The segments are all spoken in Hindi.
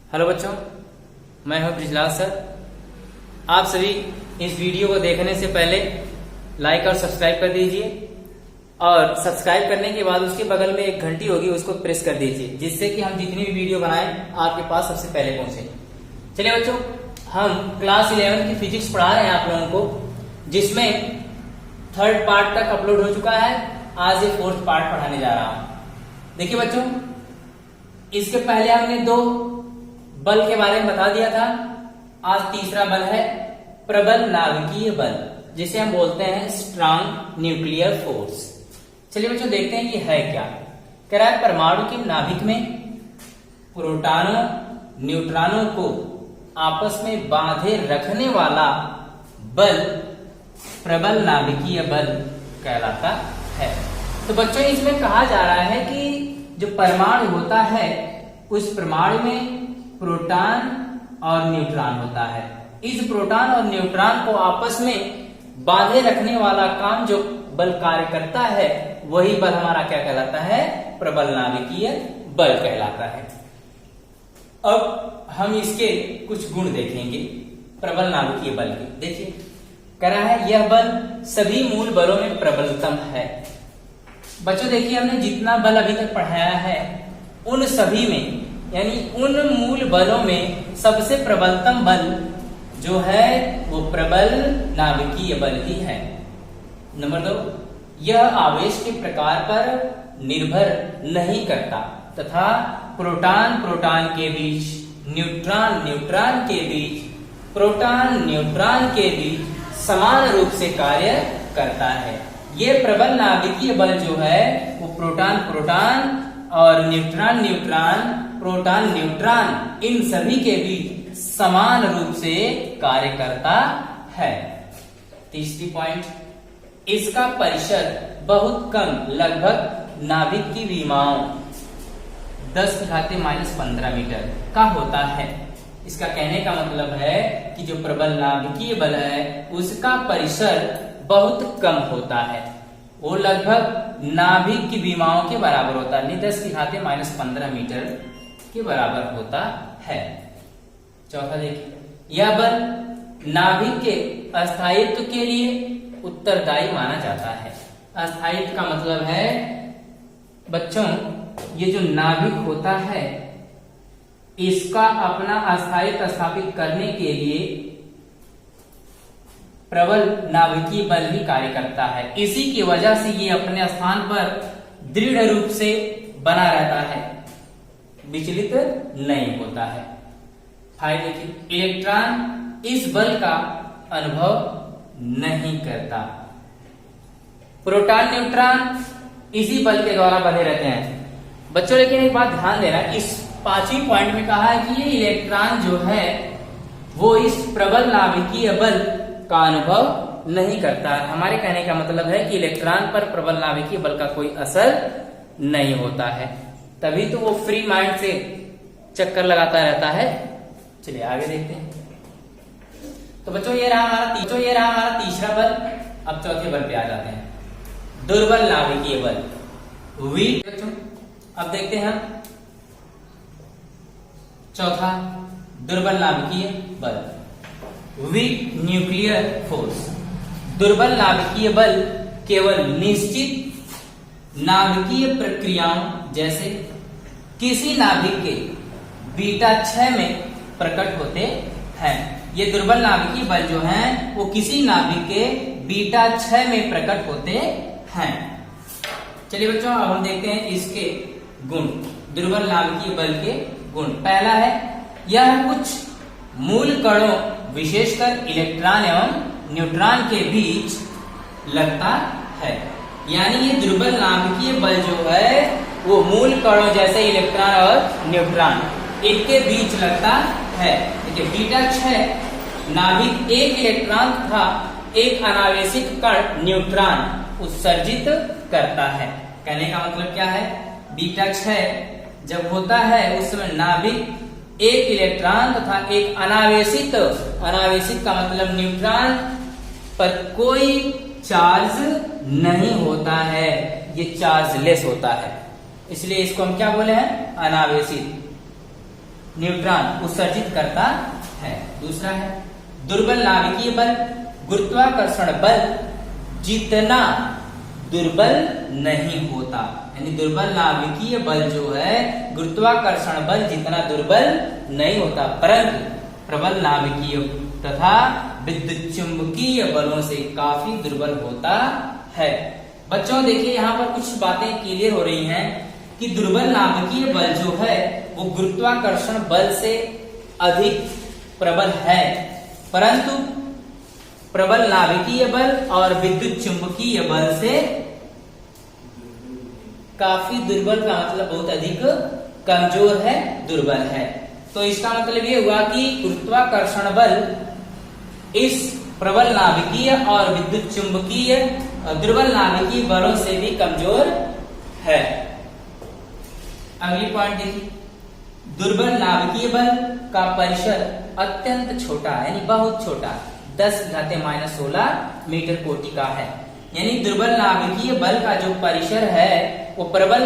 हेलो बच्चों, मैं हूं ब्रिजलाल सर। आप सभी इस वीडियो को देखने से पहले लाइक और सब्सक्राइब कर दीजिए और सब्सक्राइब करने के बाद उसके बगल में एक घंटी होगी, उसको प्रेस कर दीजिए, जिससे कि हम जितनी भी वीडियो बनाएं आपके पास सबसे पहले पहुंचे। चलिए बच्चों, हम क्लास 11 की फिजिक्स पढ़ा रहे हैं आप लोगों को, जिसमें 3rd पार्ट तक अपलोड हो चुका है। आज ये 4th पार्ट पढ़ाने जा रहा हूं। देखिए बच्चों, इसके पहले हमने 2 बल के बारे में बता दिया था। आज तीसरा बल है प्रबल नाभिकीय बल, जिसे हम बोलते हैं स्ट्रांग न्यूक्लियर फोर्स। चलिए बच्चों, देखते हैं ये है क्या। कह रहा है परमाणु के नाभिक में प्रोटॉनों न्यूट्रॉनों को आपस में बांधे रखने वाला बल प्रबल नाभिकीय बल कहलाता है। तो बच्चों, इसमें कहा जा रहा है कि जो परमाणु होता है उस परमाणु में प्रोटॉन और न्यूट्रॉन होता है। इस प्रोटॉन और न्यूट्रॉन को आपस में बांधे रखने वाला काम जो बल कार्य करता है, वही बल हमारा क्या कहलाता है? प्रबल नाभिकीय बल कहलाता है। अब हम इसके कुछ गुण देखेंगे प्रबल नाभिकीय बल के। देखिए, कह रहा है यह बल सभी मूल बलों में प्रबलतम है। बच्चों देखिए, हमने जितना बल अभी तक पढ़ाया है उन सभी में, यानी उन मूल बलों में सबसे प्रबलतम बल जो है वो प्रबल नाभिकीय बल ही है। नंबर 2, यह आवेश के प्रकार पर निर्भर नहीं करता तथा प्रोटॉन प्रोटॉन के बीच, न्यूट्रॉन न्यूट्रॉन के बीच, प्रोटॉन न्यूट्रॉन के बीच समान रूप से कार्य करता है। ये प्रबल नाभिकीय बल जो है वो प्रोटॉन प्रोटॉन और न्यूट्रॉन न्यूट्रॉन, प्रोटॉन न्यूट्रॉन, इन सभी के बीच समान रूप से कार्य करता है। तीसरी पॉइंट, इसका परिसर बहुत कम, लगभग नाभिक की विमाओं 10⁻⁻15 मीटर का होता है। इसका कहने का मतलब है कि जो प्रबल नाभिकीय बल है उसका परिसर बहुत कम होता है, वो लगभग नाभिक की विमाओं के बराबर होता है, 10⁻⁻15 मीटर के बराबर होता है। चौथा देखिए, यह बल नाभिक के अस्थायित्व के लिए उत्तरदायी माना जाता है। अस्थायित्व का मतलब है बच्चों, ये जो नाभिक होता है इसका अपना अस्थायित्व स्थापित करने के लिए प्रबल नाभिकीय बल ही कार्य करता है। इसी की वजह से ये अपने स्थान पर दृढ़ रूप से बना रहता है, विचलित नहीं होता है। फाइव देखिए, इलेक्ट्रॉन इस बल का अनुभव नहीं करता। प्रोटॉन न्यूट्रॉन इसी बल के द्वारा बने रहते हैं। बच्चों लेकिन एक बात ध्यान देना, इस 5वीं पॉइंट में कहा है कि ये इलेक्ट्रॉन जो है वो इस प्रबल नाभिकीय बल का अनुभव नहीं करता। हमारे कहने का मतलब है कि इलेक्ट्रॉन पर प्रबल नाभिकीय बल का कोई असर नहीं होता है, तभी तो वो फ्री माइंड से चक्कर लगाता रहता है। चलिए आगे देखते हैं। तो बच्चों ये रहा हमारा तीसरा बल। अब चौथे बल पे आ जाते हैं, दुर्बल नाभिकीय बल, वीक। बच्चों अब देखते हैं हम चौथा दुर्बल नाभिकीय बल, वीक न्यूक्लियर फोर्स। दुर्बल नाभिकीय बल केवल निश्चित नाभिकीय प्रक्रियाओं जैसे किसी नाभिक के बीटा क्षय में प्रकट होते हैं। ये दुर्बल नाभिकीय बल जो हैं वो किसी नाभिक के बीटा क्षय में प्रकट होते हैं। चलिए बच्चों, अब हम देखते हैं इसके गुण, दुर्बल नाभिकीय बल के गुण। पहला है, यह कुछ मूल कणों विशेषकर इलेक्ट्रॉन एवं न्यूट्रॉन के बीच लगता है। यानी ये दुर्बल नाभिकीय बल जो है वो मूल कणों जैसे इलेक्ट्रॉन और न्यूट्रॉन इनके बीच लगता है। देखिए, बीटा क्षय नाभिक एक इलेक्ट्रॉन तथा एक अनावेशित कण न्यूट्रॉन उत्सर्जित करता है। कहने का मतलब क्या है? बीटा क्षय जब होता है उस समय नाभिक एक इलेक्ट्रॉन तथा एक अनावेशित का मतलब न्यूट्रॉन पर कोई चार्ज नहीं होता है, ये चार्जलेस होता है, इसलिए इसको हम क्या बोले हैं? अनावेशित। न्यूट्रॉन उत्सर्जित करता है। दूसरा है दुर्बल नाभिकीय बल, गुरुत्वाकर्षण बल जितना दुर्बल नहीं होता, यानी दुर्बल नाभिकीय बल जो है गुरुत्वाकर्षण बल जितना दुर्बल नहीं होता, परंतु प्रबल नाभिकीय तथा विद्युत चुंबकीय बलों से काफी दुर्बल होता है। बच्चों देखिए यहाँ पर कुछ बातें क्लियर हो रही हैं कि दुर्बल नाभिकीय बल जो है वो गुरुत्वाकर्षण बल से अधिक प्रबल है, परंतु प्रबल नाभिकीय बल और विद्युत चुंबकीय बल से काफी दुर्बल का मतलब बहुत अधिक कमजोर है, दुर्बल है। तो इसका मतलब ये हुआ कि गुरुत्वाकर्षण बल इस प्रबल नाभिकीय और विद्युत चुंबकीय दुर्बल नाभिकीय बलों से भी कमजोर है। अगली पॉइंट देखिए, दुर्बल नाभिकीय बल का परिसर अत्यंत छोटा है, यानी बहुत छोटा, 10⁻16 मीटर कोटि का है। यानी दुर्बल नाभिकीय बल का जो परिसर है वो प्रबल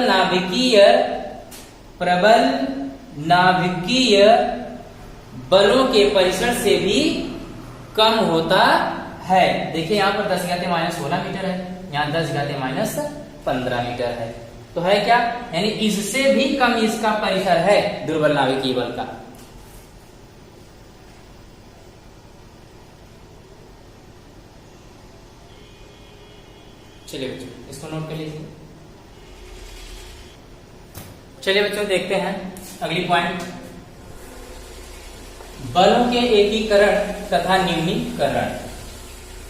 नाभिकीय बलों के परिसर से भी कम होता है। देखिए यहाँ पर 10⁻16 मीटर है, यहाँ 10⁻15 मीटर है, तो है क्या, यानी इससे भी कम इसका परिसर है दुर्बल नाभिकीय बल का। चलिए बच्चों इसको नोट कर लीजिए। चलिए बच्चों देखते हैं अगली पॉइंट, बलों के एकीकरण तथा न्यूनीकरण।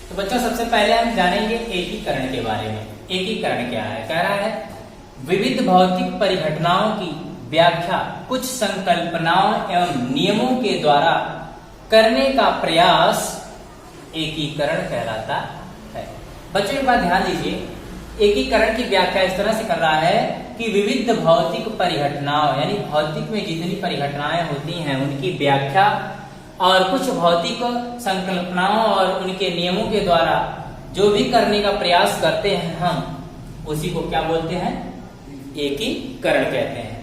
तो बच्चों सबसे पहले हम जानेंगे एकीकरण के बारे में। एकीकरण क्या है? कह रहा है विविध भौतिक परिघटनाओं की व्याख्या कुछ संकल्पनाओं एवं नियमों के द्वारा करने का प्रयास एकीकरण कहलाता है। बच्चों एक बात ध्यान दीजिए, एकीकरण की व्याख्या इस तरह से कर रहा है कि विविध भौतिक परिघटनाओं, यानी भौतिक में जितनी परिघटनाएं होती हैं उनकी व्याख्या और कुछ भौतिक संकल्पनाओं और उनके नियमों के द्वारा जो भी करने का प्रयास करते हैं हम उसी को क्या बोलते हैं? एकीकरण कहते हैं।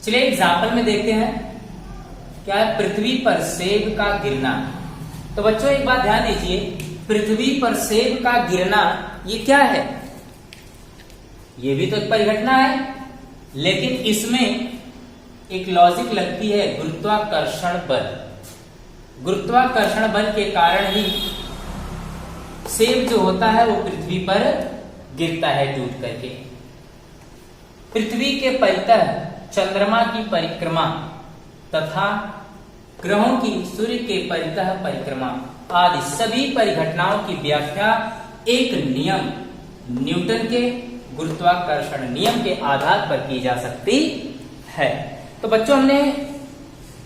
चलिए एग्जाम्पल में देखते हैं, क्या है? पृथ्वी पर सेब का गिरना। तो बच्चों एक बात ध्यान दीजिए, पृथ्वी पर सेब का गिरना ये क्या है? ये भी तो एक परिघटना है, लेकिन इसमें एक लॉजिक लगती है, गुरुत्वाकर्षण बल। गुरुत्वाकर्षण बल के कारण ही सेब जो होता है वो पृथ्वी पर गिरता है टूट करके। पृथ्वी के परितः चंद्रमा की परिक्रमा तथा ग्रहों की सूर्य के परितः परिक्रमा आदि सभी परिघटनाओं की व्याख्या एक नियम, न्यूटन के गुरुत्वाकर्षण नियम के आधार पर की जा सकती है। तो बच्चों हमने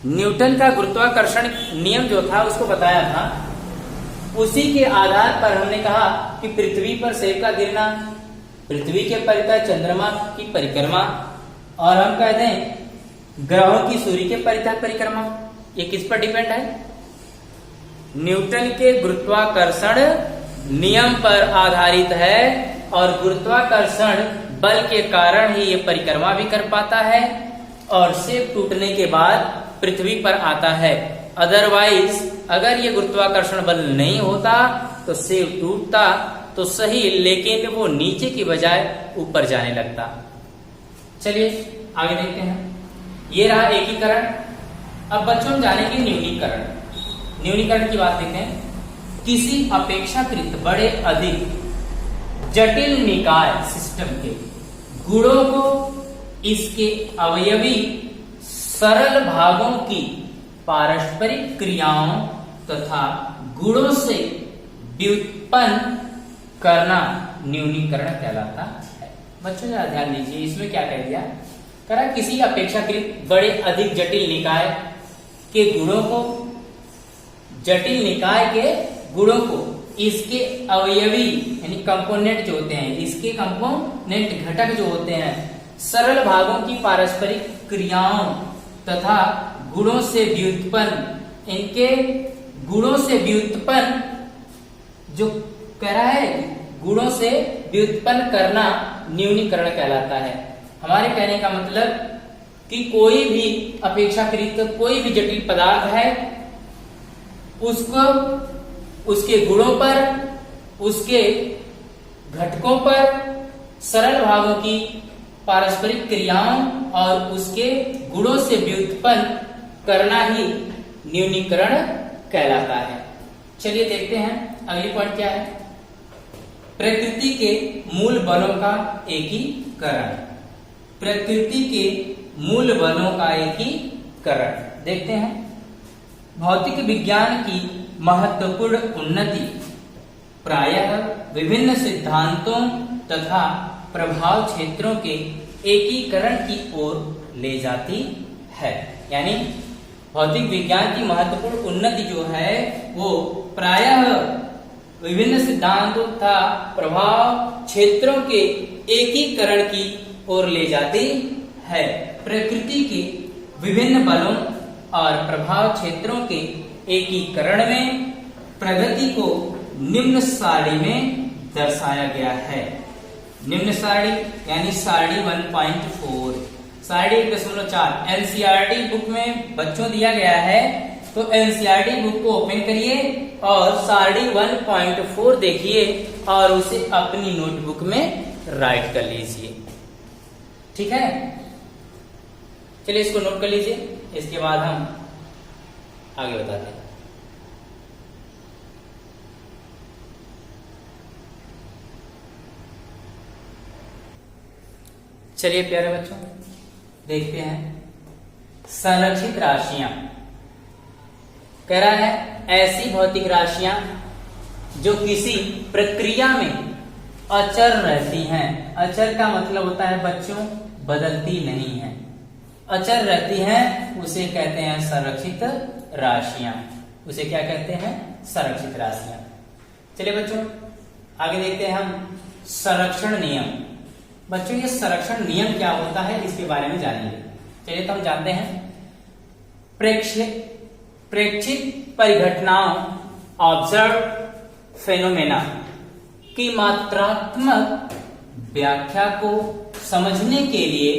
न्यूटन का गुरुत्वाकर्षण नियम जो था उसको बताया था, उसी के आधार पर हमने कहा कि पृथ्वी पर सेब का गिरना, पृथ्वी के परितः चंद्रमा की परिक्रमा और हम कहते हैं ग्रहों की सूर्य के परितः परिक्रमा, ये किस पर डिपेंड है? न्यूटन के गुरुत्वाकर्षण नियम पर आधारित है और गुरुत्वाकर्षण बल के कारण ही ये परिक्रमा भी कर पाता है और सेब टूटने के बाद पृथ्वी पर आता है। अदरवाइज अगर ये गुरुत्वाकर्षण बल नहीं होता तो सेब टूटता तो सही, लेकिन वो नीचे की बजाय ऊपर जाने लगता। चलिए आगे देखते हैं, ये रहा एकीकरण। अब बच्चों हम जानेंगे न्यूनीकरण। न्यूनीकरण की बात देखते हैं, किसी अपेक्षाकृत बड़े अधिक जटिल निकाय सिस्टम के गुणों को इसके अवयवी सरल भागों की पारस्परिक क्रियाओं तथा गुणों से व्युत्पन्न करना न्यूनीकरण कहलाता है। बच्चों जरा ध्यान दीजिए, इसमें क्या कह दिया? करा किसी अपेक्षाकृत बड़े अधिक जटिल निकाय के गुणों को, जटिल निकाय के गुणों को इसके अवयवी यानी कंपोनेंट जो होते हैं, इसके कंपोनेंट घटक जो होते हैं, सरल भागों की पारस्परिक क्रियाओं तथा गुणों से व्युत्पन्न, इनके गुणों से व्युत्पन्न जो कह रहा है, गुणों से व्युत्पन्न करना न्यूनीकरण कहलाता है। हमारे कहने का मतलब कि कोई भी अपेक्षाकृत कोई भी जटिल पदार्थ है उसको उसके गुणों पर, उसके घटकों पर, सरल भागों की पारस्परिक क्रियाओं और उसके गुणों से व्युत्पन्न करना ही न्यूनीकरण कहलाता है। चलिए देखते हैं अगली पॉइंट क्या है। प्रकृति के मूल बलों का एकीकरण। प्रकृति के मूल बलों का एकीकरण देखते हैं। भौतिक विज्ञान की महत्वपूर्ण उन्नति प्रायः विभिन्न सिद्धांतों तथा प्रभाव क्षेत्रों के एकीकरण की ओर ले जाती है। यानी भौतिक विज्ञान की महत्वपूर्ण उन्नति जो है वो प्रायः विभिन्न सिद्धांतों तथा प्रभाव क्षेत्रों के एकीकरण की ओर ले जाती है। प्रकृति के विभिन्न बलों और प्रभाव क्षेत्रों के एकीकरण में प्रगति को निम्न सारणी में दर्शाया गया है। निम्न सारणी यानी सारणी 1.4, सारणी 1.4 एनसीईआरटी बुक में बच्चों दिया गया है। तो एनसीईआरटी बुक को ओपन करिए और सारणी 1.4 देखिए और उसे अपनी नोटबुक में राइट कर लीजिए। ठीक है, चलिए इसको नोट कर लीजिए, इसके बाद हम आगे बताते हैं। चलिए प्यारे बच्चों देखते हैं संरक्षित राशियां। कह रहा है ऐसी भौतिक राशियां जो किसी प्रक्रिया में अचर रहती हैं। अचर का मतलब होता है बच्चों बदलती नहीं है, अचर रहती हैं, उसे कहते हैं संरक्षित राशियां। उसे क्या कहते हैं? संरक्षित राशियां। चलिए बच्चों आगे देखते हैं हम संरक्षण नियम। बच्चों ये संरक्षण नियम क्या होता है इसके बारे में जानेंगे। चलिए तो हम जानते हैं प्रेक्षित परिघटनाओं ऑब्जर्व फेनोमेना की मात्रात्मक व्याख्या को समझने के लिए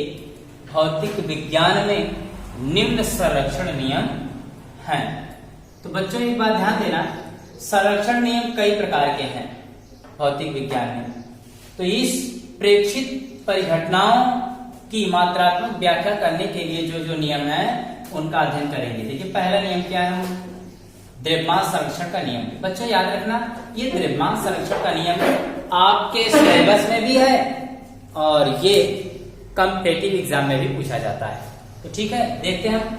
भौतिक विज्ञान में निम्न संरक्षण नियम हैं। तो बच्चों एक बात ध्यान देना, संरक्षण नियम कई प्रकार के हैं भौतिक विज्ञान में। तो इस प्रेक्षित परिघटनाओं की मात्रात्मक व्याख्या करने के लिए जो जो नियम है उनका अध्ययन करेंगे। देखिए पहला नियम क्या है? द्रव्यमान संरक्षण का नियम। बच्चों याद रखना ये द्रव्यमान संरक्षण का नियम आपके सिलेबस में भी है और ये कॉम्पिटिटिव एग्जाम में भी पूछा जाता है। तो ठीक है, देखते हैं हम।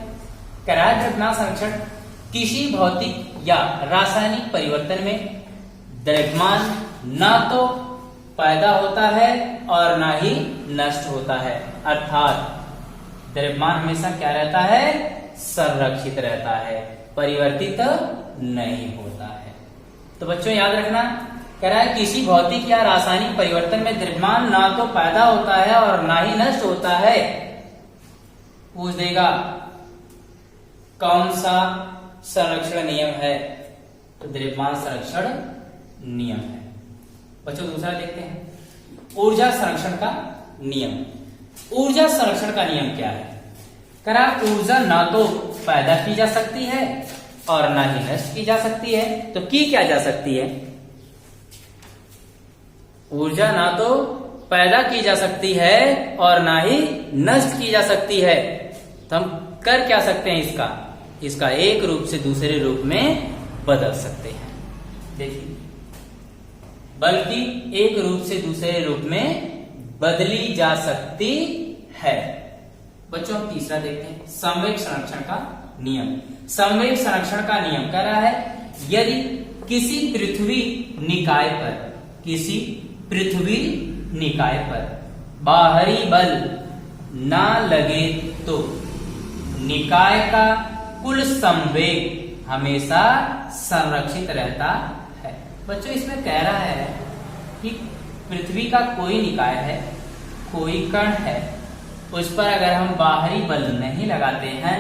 करार द्रव्यमान संरक्षण किसी भौतिक या रासायनिक परिवर्तन में द्रव्यमान ना तो पैदा होता है और ना ही नष्ट होता है, अर्थात द्रव्यमान हमेशा क्या रहता है? संरक्षित रहता है, परिवर्तित नहीं होता है। तो बच्चों याद रखना, कह रहा है किसी भौतिक या रासायनिक परिवर्तन में द्रव्यमान ना तो पैदा होता है और ना ही नष्ट होता है। पूछ देगा कौन सा संरक्षण नियम है? तो द्रव्यमान संरक्षण नियम है। बच्चों दूसरा देखते हैं ऊर्जा संरक्षण का नियम। ऊर्जा संरक्षण का नियम क्या है? कह रहा ऊर्जा ना तो पैदा की जा सकती है और ना ही नष्ट की जा सकती है। तो की क्या जा सकती है? ऊर्जा ना तो पैदा की जा सकती है और ना ही नष्ट की जा सकती है। तो हम कर क्या सकते हैं? इसका एक रूप से दूसरे रूप में बदल सकते हैं। देखिए बल्कि एक रूप से दूसरे रूप में बदली जा सकती है। बच्चों हम तीसरा देखते हैं संवेग संरक्षण का नियम। संवेग संरक्षण का नियम कह रहा है यदि किसी पृथ्वी निकाय पर बाहरी बल ना लगे तो निकाय का कुल संवेग हमेशा संरक्षित रहता है। बच्चों इसमें कह रहा है कि पृथ्वी का कोई निकाय है, कोई कण है, उस पर अगर हम बाहरी बल नहीं लगाते हैं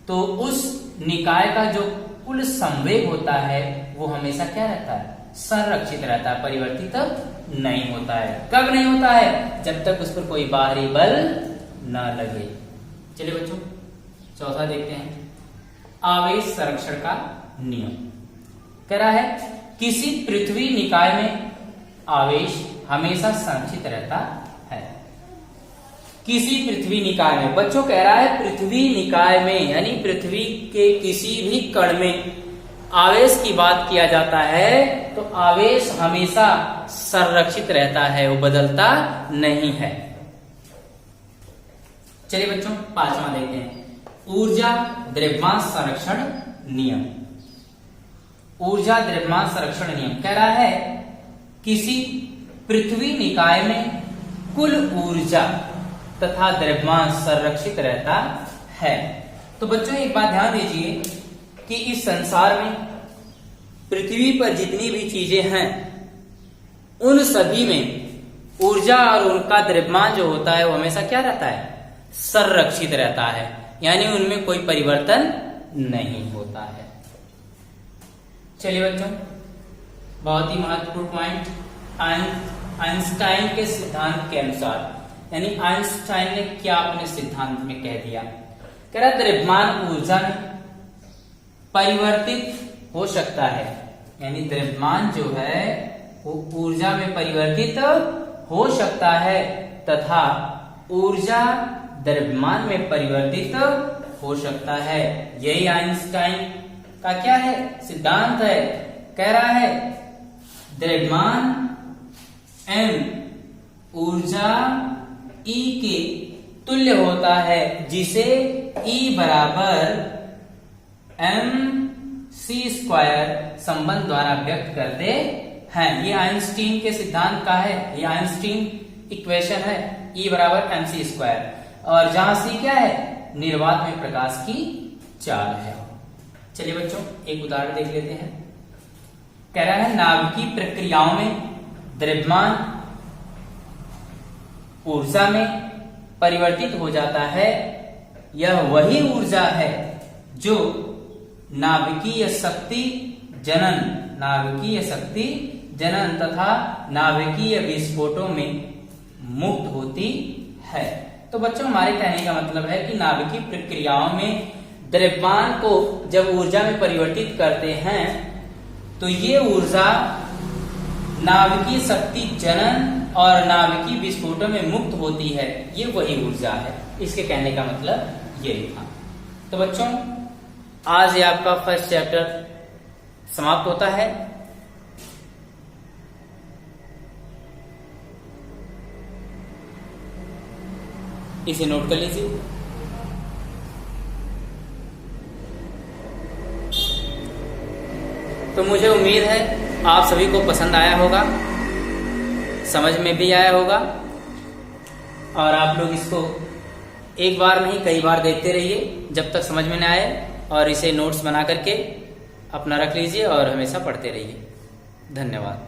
तो उस निकाय का जो कुल संवेग होता है वो हमेशा क्या रहता है? संरक्षित रहता है, परिवर्तित नहीं होता है। कब नहीं होता है? जब तक उस पर कोई बाहरी बल न लगे। चलिए बच्चों चौथा देखते हैं, आवेश संरक्षण का नियम। कह रहा है किसी पृथ्वी निकाय में आवेश हमेशा संरक्षित रहता है। किसी पृथ्वी निकाय में, बच्चों कह रहा है पृथ्वी निकाय में यानी पृथ्वी के किसी भी कण में आवेश की बात किया जाता है तो आवेश हमेशा संरक्षित रहता है, वो बदलता नहीं है। चलिए बच्चों पांचवा देखते हैं, ऊर्जा द्रव्यमान संरक्षण नियम। ऊर्जा द्रव्यमान संरक्षण नियम कह रहा है किसी पृथ्वी निकाय में कुल ऊर्जा तथा द्रव्यमान संरक्षित रहता है। तो बच्चों एक बात ध्यान दीजिए कि इस संसार में पृथ्वी पर जितनी भी चीजें हैं उन सभी में ऊर्जा और उनका द्रव्यमान जो होता है वो हमेशा क्या रहता है, संरक्षित रहता है, यानी उनमें कोई परिवर्तन नहीं होता है। चलिए बच्चों बहुत ही महत्वपूर्ण पॉइंट, आइंस्टाइन के सिद्धांत के अनुसार, यानी आइंस्टाइन ने क्या अपने सिद्धांत में कह दिया, कह रहा द्रव्यमान ऊर्जा में परिवर्तित हो सकता है, यानी द्रव्यमान जो है वो ऊर्जा में परिवर्तित हो सकता है तथा ऊर्जा द्रव्यमान में परिवर्तित हो सकता है। यही आइंस्टाइन का क्या है, सिद्धांत है। कह रहा है द्रव्यमान m ऊर्जा E के तुल्य होता है, जिसे E बराबर mc² संबंध द्वारा व्यक्त करते हैं। ये आइंस्टीन के सिद्धांत का है, ये आइंस्टीन इक्वेशन है, E बराबर mc², और जहां C क्या है, निर्वात में प्रकाश की चाल है। चलिए बच्चों एक उदाहरण देख लेते हैं। कह रहा है नाभिकीय प्रक्रियाओं में द्रव्यमान ऊर्जा में परिवर्तित हो जाता है। यह वही ऊर्जा है जो नाभिकीय शक्ति जनन तथा नाभिकीय विस्फोटों में मुक्त होती है। तो बच्चों हमारे कहने का मतलब है कि नाभिकीय प्रक्रियाओं में द्रव्यमान को जब ऊर्जा में परिवर्तित करते हैं तो ये ऊर्जा नाभिकीय शक्ति जनन और नाभिकीय विस्फोटों में मुक्त होती है, ये वही ऊर्जा है। इसके कहने का मतलब यही था। तो बच्चों आज ये आपका फर्स्ट चैप्टर समाप्त होता है। इसे नोट कर लीजिए। तो मुझे उम्मीद है आप सभी को पसंद आया होगा, समझ में भी आया होगा, और आप लोग इसको एक बार नहीं कई बार देखते रहिए जब तक समझ में न आए, और इसे नोट्स बना करके अपना रख लीजिए और हमेशा पढ़ते रहिए। धन्यवाद।